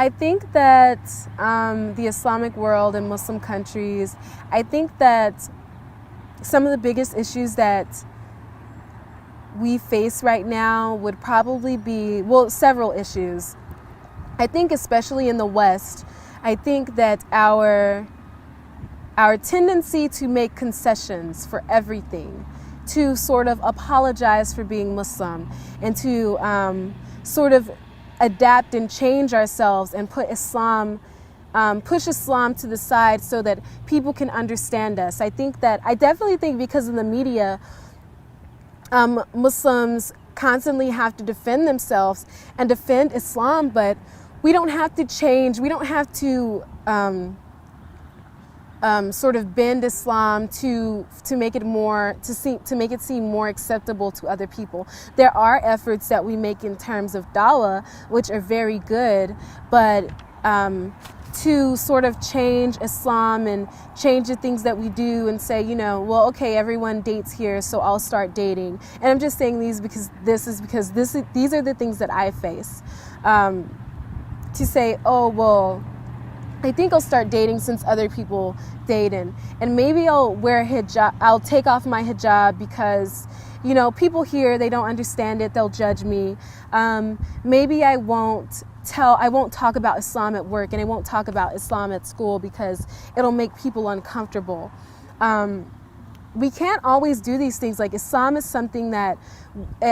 I think that the Islamic world and Muslim countries, I think that some of the biggest issues that we face right now would probably be, well, several issues. I think especially in the West, I think that our tendency to make concessions for everything, to sort of apologize for being Muslim, and to sort of adapt and change ourselves and put Islam, push Islam to the side so that people can understand us. I definitely think because of the media, Muslims constantly have to defend themselves and defend Islam, but we don't have to change. We don't have to sort of bend Islam to make it more to make it seem more acceptable to other people. There are efforts that we make in terms of dawah, which are very good, but to sort of change Islam and change the things that we do and say, well, okay, everyone dates here, so I'll start dating. And I'm just saying these because these are the things that I face. To say, oh, well, I think I'll start dating since other people date, and maybe I'll wear hijab. I'll take off my hijab because, people here, they don't understand it. They'll judge me. Maybe I won't talk about Islam at work, and I won't talk about Islam at school because it'll make people uncomfortable. We can't always do these things. Like, Islam is something that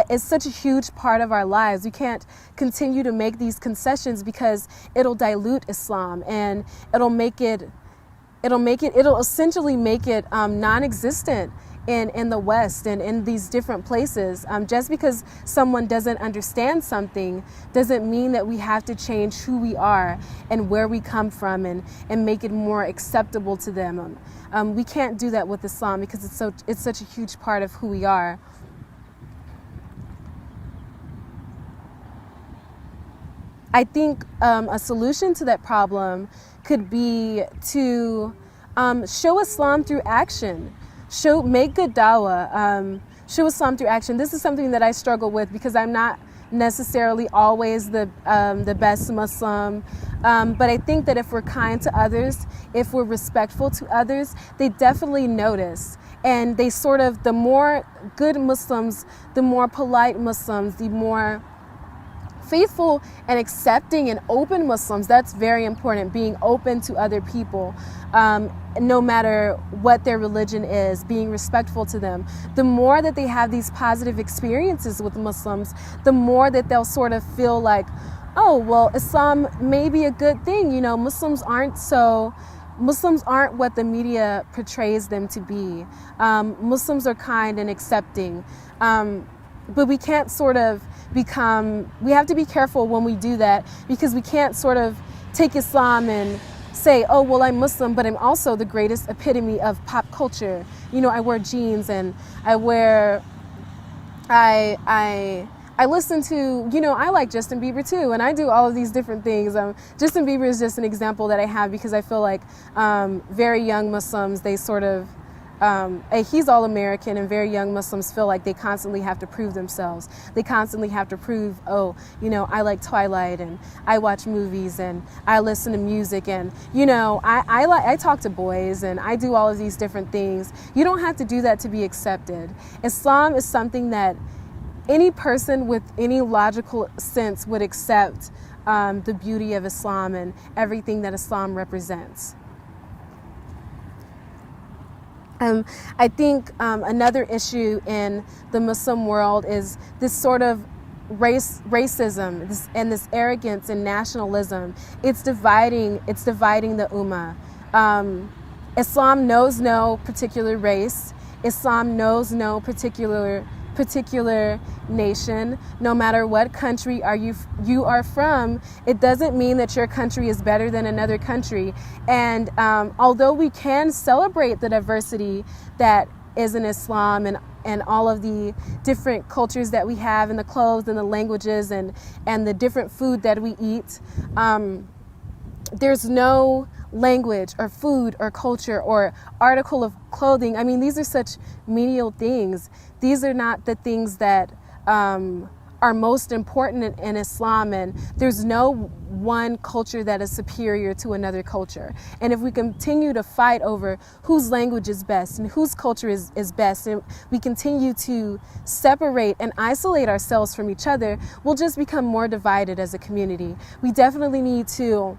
is such a huge part of our lives. We can't continue to make these concessions because it'll dilute Islam, and it'll essentially make it non-existent in the West and in these different places. Just because someone doesn't understand something doesn't mean that we have to change who we are and where we come from and make it more acceptable to them. We can't do that with Islam because it's such a huge part of who we are. I think a solution to that problem could be to show Islam through action. Make good dawah. Show Islam through action. This is something that I struggle with because I'm not necessarily always the best Muslim. But I think that if we're kind to others, if we're respectful to others, they definitely notice. And they sort of, the more good Muslims, the more polite Muslims, the more faithful and accepting and open Muslims. That's very important, being open to other people, no matter what their religion is, being respectful to them. The more that they have these positive experiences with Muslims, the more that they'll sort of feel like, oh, well, Islam may be a good thing. Muslims aren't what the media portrays them to be. Muslims are kind and accepting. But we can't sort of we have to be careful when we do that, because we can't sort of take Islam and say, oh, well, I'm Muslim, but I'm also the greatest epitome of pop culture. I wear jeans and I listen to, I like Justin Bieber too, and I do all of these different things. Justin Bieber is just an example that I have because I feel like very young Muslims, they sort of, he's all American, and very young Muslims feel like they constantly have to prove themselves. They constantly have to prove, I like Twilight, and I watch movies, and I listen to music, and I talk to boys, and I do all of these different things. You don't have to do that to be accepted. Islam is something that any person with any logical sense would accept, the beauty of Islam and everything that Islam represents. I think another issue in the Muslim world is this sort of racism and this arrogance and nationalism. It's dividing the ummah. Islam knows no particular race. Islam knows no particular nation. No matter what country you are from, it doesn't mean that your country is better than another country. And although we can celebrate the diversity that is in Islam and all of the different cultures that we have, and the clothes and the languages and the different food that we eat, there's no language or food or culture or article of clothing. I mean, these are such menial things. These are not the things that are most important in Islam, and there's no one culture that is superior to another culture. And if we continue to fight over whose language is best and whose culture is best, and we continue to separate and isolate ourselves from each other, we'll just become more divided as a community. We definitely need to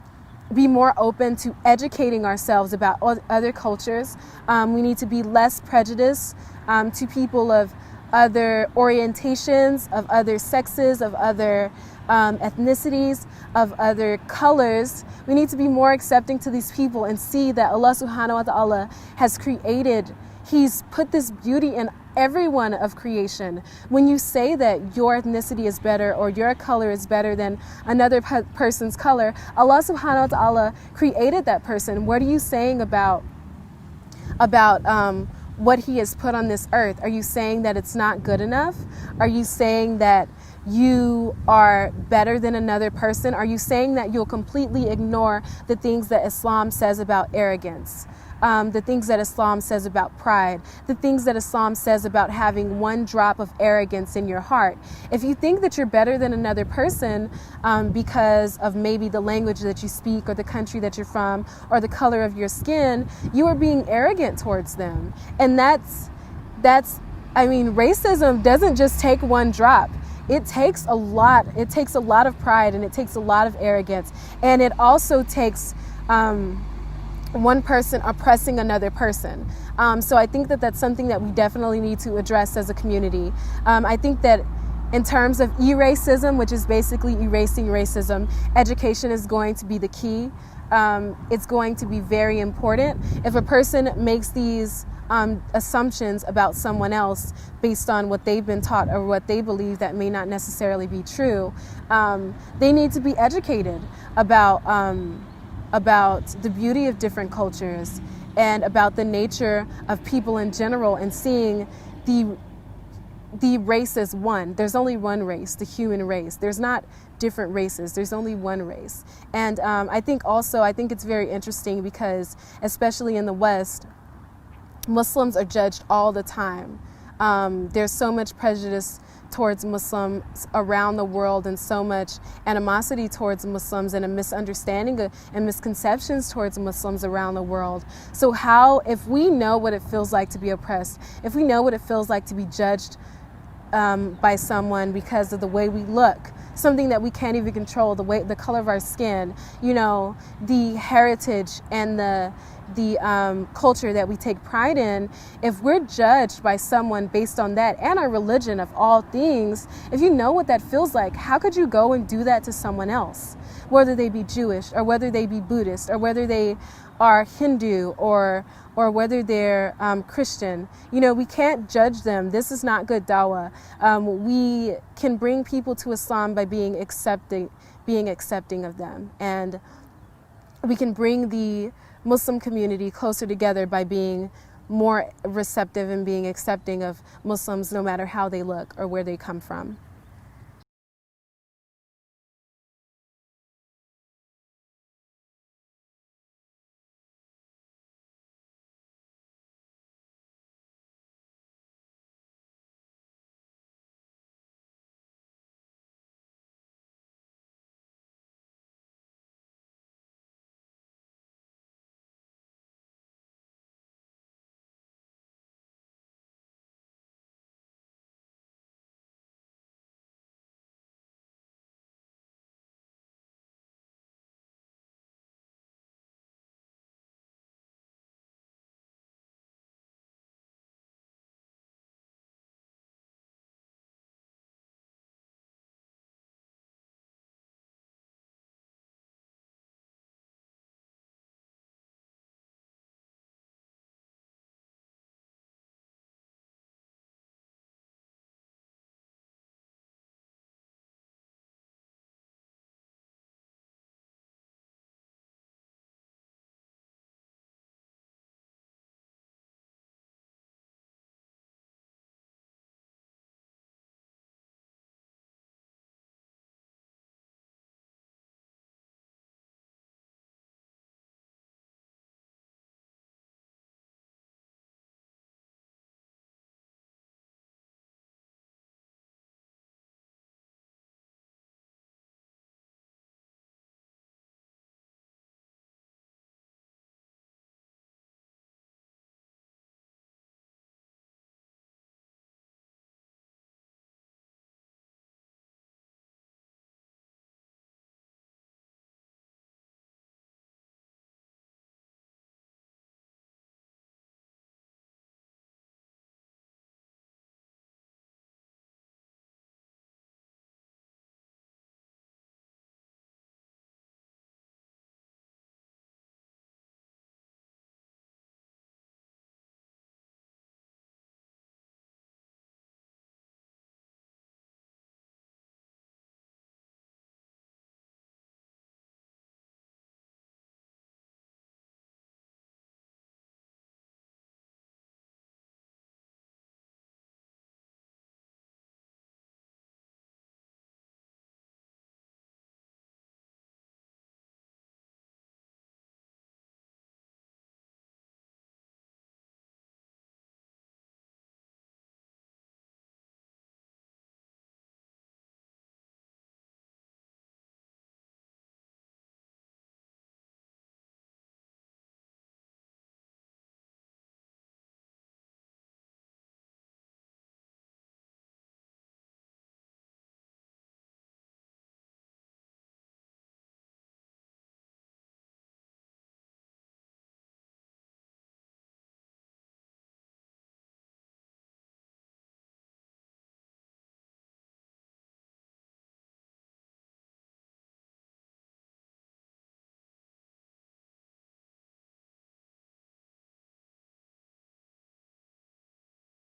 be more open to educating ourselves about other cultures. We need to be less prejudiced to people of other orientations, of other sexes, of other ethnicities, of other colors. We need to be more accepting to these people and see that Allah subhanahu wa ta'ala has created, He's put this beauty in everyone of creation. When you say that your ethnicity is better or your color is better than another person's color, Allah subhanahu wa ta'ala created that person. What are you saying about what He has put on this earth? Are you saying that it's not good enough? Are you saying that you are better than another person? Are you saying that you'll completely ignore the things that Islam says about arrogance? The things that Islam says about pride, the things that Islam says about having one drop of arrogance in your heart. If you think that you're better than another person because of maybe the language that you speak or the country that you're from or the color of your skin, you are being arrogant towards them. And racism doesn't just take one drop. It takes a lot. It takes a lot of pride, and it takes a lot of arrogance. And it also takes one person oppressing another person. So I think that that's something that we definitely need to address as a community. I think that in terms of e-racism, which is basically erasing racism, education is going to be the key. It's going to be very important. If a person makes these assumptions about someone else based on what they've been taught or what they believe that may not necessarily be true, they need to be educated about the beauty of different cultures and about the nature of people in general, and seeing the race as one. There's only one race, the human race. There's not different races. There's only one race. And I think it's very interesting because, especially in the West, Muslims are judged all the time. There's so much prejudice towards Muslims around the world, and so much animosity towards Muslims, and a misunderstanding and misconceptions towards Muslims around the world. So if we know what it feels like to be oppressed, if we know what it feels like to be judged by someone because of the way we look, something that we can't even control, the color of our skin, the heritage and the culture that we take pride in, if we're judged by someone based on that, and our religion of all things, if you know what that feels like, how could you go and do that to someone else? Whether they be Jewish, or whether they be Buddhist, or whether they are Hindu, or whether they're Christian. We can't judge them. This is not good dawah. We can bring people to Islam by being accepting of them. And we can bring the Muslim community closer together by being more receptive and being accepting of Muslims, no matter how they look or where they come from.